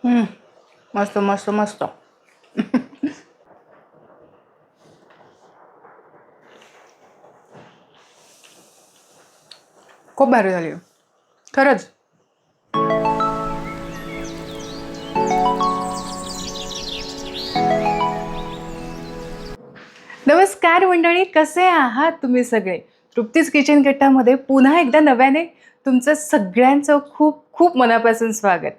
मस्त मस्त मस्त. खूप भारी झाली खरंच. नमस्कार मंडळी, कसे आहात तुम्ही सगळे? तृप्तीज किचन कट्टामध्ये पुन्हा एकदा नव्याने तुमचं सगळ्यांचं खूप खूप मनापासून स्वागत.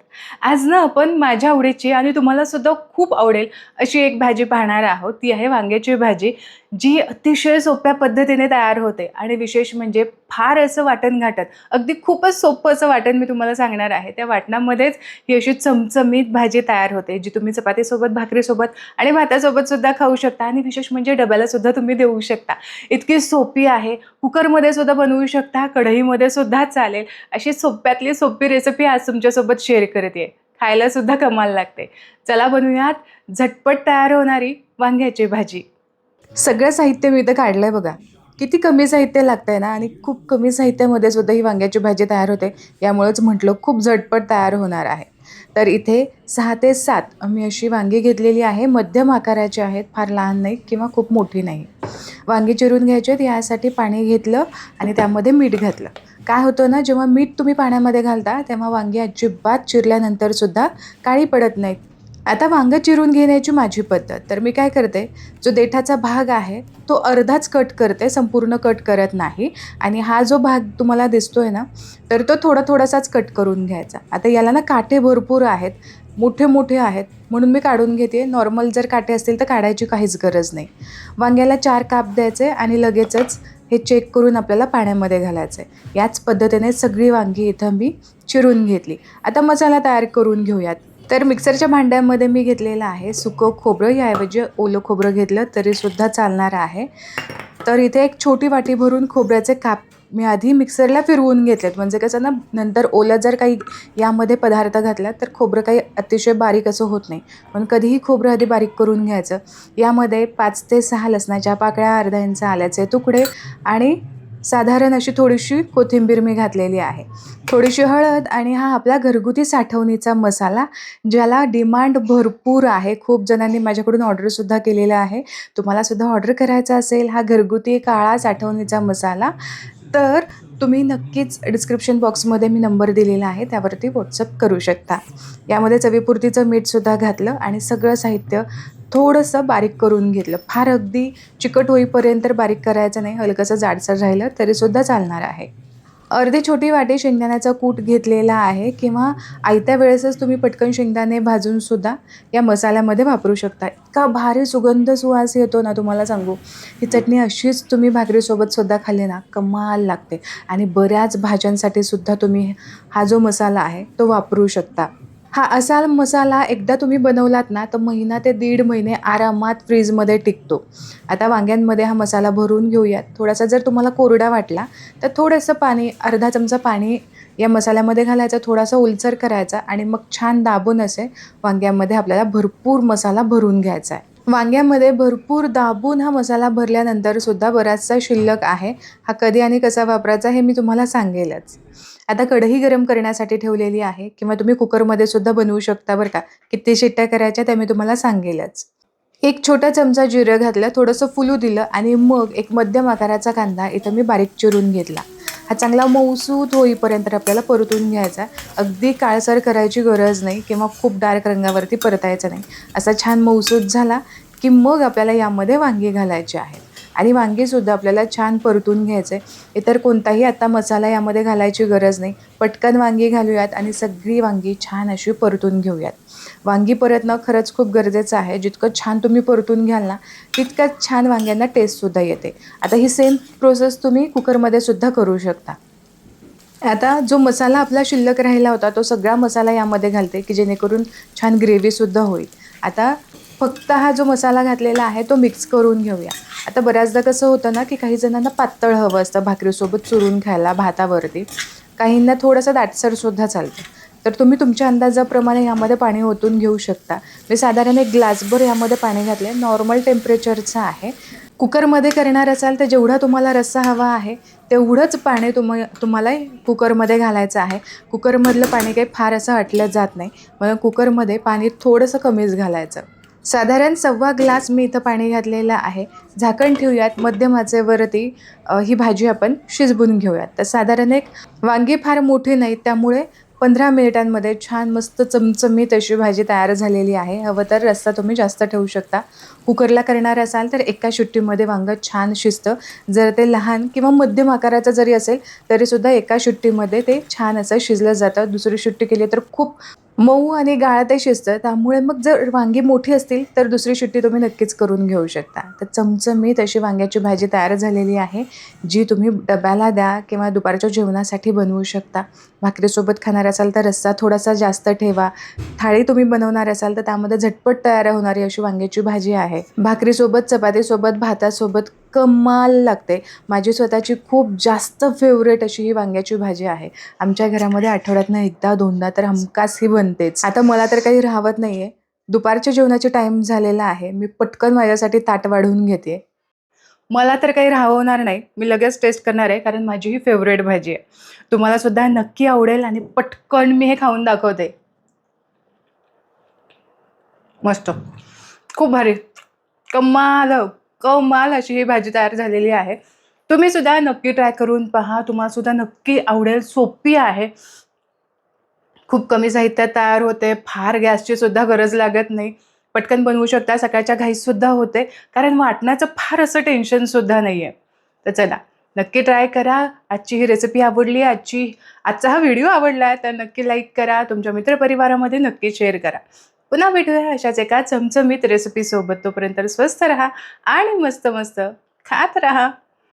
आज ना आपण माझ्या आवडीची आणि तुम्हाला सुद्धा खूप आवडेल अशी एक भाजी पाहणार आहोत. ती आहे वांग्याची भाजी, जी अतिशय सोप्या पद्धतीने तयार होते आणि विशेष म्हणजे फार असं वाटण घाटत, अगदी खूपच सोपं असं वाटण मी तुम्हाला सांगणार आहे. त्या वाटणामध्येच ही अशी चमचमीत भाजी तयार होते, जी तुम्ही चपातीसोबत, भाकरीसोबत आणि भातासोबत सुद्धा खाऊ शकता आणि विशेष म्हणजे डब्याला सुद्धा तुम्ही देऊ शकता. इतकी सोपी आहे. कुकरमध्ये सुद्धा बनवू शकता, कढईमध्ये सुद्धा चालेल. अशी सोप्यातली सोपी रेसिपी आज तुमच्यासोबत शेअर करते. खायला सुद्धा कमाल लागते. चला बनवूयात झटपट तयार होणारी वांग्याची भाजी. सगळं साहित्य मी इथं काढलंय बघा. किती कमी साहित्य लागतंय ना, आणि खूप कमी साहित्यामध्ये सुद्धा ही वांग्याची भाजी तयार होते. यामुळेच म्हटलं खूप झटपट तयार होणार आहे. तर इथे 6 ते 7 मी अशी वांगी घेतलेली आहे. मध्यम आकाराची आहेत, फार लहान नाही किंवा खूप मोठी नाही. वांगी चिरून घ्यायचे आहेत. यासाठी पाणी घेतलं आणि त्यामध्ये मीठ घातलं. काय होतं ना, जेव्हा मीठ तुम्ही पाण्यामध्ये घालता तेव्हा वांगी अजिबात चिरल्यानंतर सुद्धा काळी पडत नाहीत. आता वांगं चिरून घेण्याची माझी पद्धत, तर मी काय करते, जो देठाचा भाग आहे तो अर्धाच कट करते, संपूर्ण कट करत नाही. आणि हा जो भाग तुम्हाला दिसतोय ना, तर तो थोडासाच कट करून घ्यायचा. आता याला ना काटे भरपूर आहेत, मोठे मोठे आहेत, म्हणून मी काढून घेते. नॉर्मल जर काटे असतील तर काढायची काहीच गरज नाही. वांग्याला 4 काप द्यायचे आणि लगेचच हे चेक करून आपल्याला पाण्यामध्ये घालायचं आहे. याच पद्धतीने सगळी वांगी इथं मी चिरून घेतली. आता मसाला तयार करून घेऊयात. तर मिक्सरच्या भांड्यामध्ये मी घेतलेलं आहे सुकं खोबरं. याऐवजी ओलं खोबरं घेतलं तरीसुद्धा चालणार आहे. तर इथे एक छोटी वाटी भरून खोबऱ्याचे काप मी आधी मिक्सरला फिरवून घेतलेत. म्हणजे कसं ना, नंतर ओलं जर काही यामध्ये पदार्थ घातला तर खोबरं काही अतिशय बारीक असं होत नाही. पण कधीही खोबरं आधी बारीक करून घ्यायचं. यामध्ये 5 ते 6 लसणाच्या पाकळ्या, अर्धा इंच आल्याचे तुकडे आणि साधारण अशी थोडीशी कोथिंबीर मी घातलेली आहे. थोडीशी हळद आणि हा आपला घरगुती साठवणीचा मसाला, ज्याला डिमांड भरपूर आहे. खूप जणांनी माझ्याकडून ऑर्डरसुद्धा केलेला आहे. तुम्हालासुद्धा ऑर्डर करायचा असेल हा घरगुती काळा साठवणीचा मसाला, तर तुम्ही नक्कीच डिस्क्रिप्शन बॉक्समध्ये मी नंबर दिलेला आहे, त्यावरती व्हॉट्सअप करू शकता. यामध्ये चवीपुरतीचं मीठसुद्धा घातलं आणि सगळं साहित्य थोडंसं बारीक करून घेतलं. फार अगदी चिकट होईपर्यंत बारीक करायचं नाही, हलकंसं जाडसर राहिलं तरीसुद्धा चालणार आहे. अर्धी छोटी वाटी शेंगदाण्याचा कूट घेतलेला आहे, किंवा आयत्या वेळेसच तुम्ही पटकन शेंगदाणे भाजूनसुद्धा या मसाल्यामध्ये वापरू शकता. इतका भारी सुगंध सुवास येतो ना, तुम्हाला सांगू. ही चटणी अशीच तुम्ही भाकरीसोबतसुद्धा खाल्ली ना, कमाल लागते. आणि बऱ्याच भाज्यांसाठी सुद्धा तुम्ही हा जो मसाला आहे तो वापरू शकता. हा असा मसाला एकदा तुम्ही बनवलात ना, तर महिना ते 1.5 महिने आरामात फ्रीजमध्ये टिकतो. आता वांग्यांमध्ये हा मसाला भरून घेऊयात. थोडासा जर तुम्हाला कोरडा वाटला तर थोडंसं पाणी, अर्धा चमचा पाणी या मसाल्यामध्ये घालायचं, थोडासा ओलसर करायचा आणि मग छान दाबून असे वांग्यामध्ये आपल्याला भरपूर मसाला भरून घ्यायचा आहे. वांग्यामध्ये भरपूर दाबून हा मसाला भरल्यानंतर सुद्धा बराचसा शिल्लक आहे. हा कधी आणि कसा वापरायचा हे मी तुम्हाला सांगेलच. आता कढई गरम करण्यासाठी ठेवलेली आहे, किंवा तुम्ही कुकरमध्ये सुद्धा बनवू शकता बरं का. किती शिट्ट्या करायच्या त्या मी तुम्हाला सांगेलच. एक छोटा चमचा जिरं घातलं, थोडंसं फुलू दिलं आणि मग एक मध्यम आकाराचा कांदा इथं मी बारीक चिरून घेतला. हा चांगला मऊसूत होईपर्यंत आपल्याला परतून घ्यायचा. अगदी काळसर करायची गरज नाही किंवा खूप डार्क रंगावरती परतायचं नाही. असा छान मऊसूत झाला की मग आपल्याला यामध्ये वांगी घालायची आहेत आणि वांगीसुद्धा आपल्याला छान परतून घ्यायचं आहे. इतर कोणताही आता मसाला यामध्ये घालायची गरज नाही. पटकन वांगी घालूयात आणि सगळी वांगी छान अशी परतून घेऊयात. वांगी परतणं खरंच खूप गरजेचं आहे. जितकं छान तुम्ही परतून घ्याल ना, तितकंच छान वांग्यांना टेस्टसुद्धा येते. आता ही सेम प्रोसेस तुम्ही कुकरमध्ये सुद्धा करू शकता. आता जो मसाला आपला शिल्लक राहिला होता तो सगळा मसाला यामध्ये घालते, की जेणेकरून छान ग्रेव्हीसुद्धा होईल. आता फक्त हा जो मसाला घातलेला आहे तो मिक्स करून घेऊया. आता बऱ्याचदा कसं होतं ना, की काही जणांना पातळ हवं असतं भाकरीसोबत चुरून खायला भातावरती. काहींना थोडंसं दाटसरसुद्धा चालतं. तर तुम्ही तुमच्या अंदाजाप्रमाणे यामध्ये पाणी ओतून घेऊ शकता. मी साधारण 1 ग्लासभर यामध्ये पाणी घातले. नॉर्मल टेम्परेचरचं आहे. कुकरमध्ये करणार असाल तर जेवढा तुम्हाला रस्सा हवा आहे तेवढंच पाणी तुम्हाला कुकरमध्ये घालायचं आहे. कुकरमधलं पाणी काही फार असं आटलं जात नाही, म्हणून कुकरमध्ये पाणी थोडंसं कमीच घालायचं. साधारण 1.25 ग्लास मी इथं पाणी घातलेलं आहे. झाकण ठेवूयात. मध्यम आचेवरती ही भाजी आपण शिजवून घेऊयात. तर साधारण एक वांगी फार मोठी नाहीत, त्यामुळे 15 मिनिटांमध्ये छान मस्त चमचमीत अशी भाजी तयार झालेली आहे. हवं तर रस्सा तुम्ही जास्त ठेवू शकता. कुकरला करणार असाल तर एका शिट्टीमध्ये वांगं छान शिजतं. जर ते लहान किंवा मध्यम आकाराचं जरी असेल तरीसुद्धा एका शिट्टीमध्ये ते छान असं शिजलं जातं. दुसरी शिट्टी केली तर खूप मऊ आणि गाळातही शिजतं. त्यामुळे मग जर वांगी मोठी असतील तर दुसरी शिट्टी तुम्ही नक्कीच करून घेऊ शकता. तर चमचमीत अशी वांग्याची भाजी तयार झालेली आहे, जी तुम्ही डब्याला द्या किंवा दुपारच्या जेवणासाठी बनवू शकता. भाकरीसोबत खाणार असाल तर रस्सा थोडासा जास्त ठेवा. थाळी तुम्ही बनवणार असाल तर त्यामध्ये झटपट तयार होणारी अशी वांग्याची भाजी आहे. भाकरीसोबत, चपातीसोबत, भातासोबत कमाल लागते. माझी स्वतःची खूप जास्त फेवरेट अशी ही वांग्याची भाजी आहे. आमच्या घरामध्ये आठवड्यातनं एकदा दोनदा तर हमखास ही बनतेच. आता मला तर काही राहवत नाही आहे. दुपारच्या जेवणाचा टाईम झालेला आहे. मी पटकन माझ्यासाठी ताट वाढवून घेते. मला तर काही राहवणार नाही. मी लगेच टेस्ट करणार आहे, कारण माझी ही फेवरेट भाजी आहे. तुम्हाला सुद्धा नक्की आवडेल आणि पटकन मी हे खाऊन दाखवते. मस्त, खूप भारी, कमाल कमाल अशी ही भाजी तयार झालेली आहे. तुम्ही सुद्धा नक्की ट्राय करून पहा. तुम्हाला सुद्धा नक्की आवडेल. सोपी आहे. खूप कमी साहित्यात तयार होते. फार गॅसची सुद्धा गरज लागत नाही. पटकन बनवू शकता. सकाळच्या घाईसुद्धा होते, कारण वाटण्याचं फार असं टेन्शनसुद्धा नाही आहे. तर चला, नक्की ट्राय करा. आजची ही रेसिपी आवडली, आजचा हा व्हिडिओ आवडला तर नक्की लाईक करा. तुमच्या मित्रपरिवारामध्ये नक्की शेअर करा. पुन्हा भेटूया अशाच एका चमचमीत रेसिपीसोबत. तोपर्यंत स्वस्थ राहा आणि मस्त मस्त खात राहा.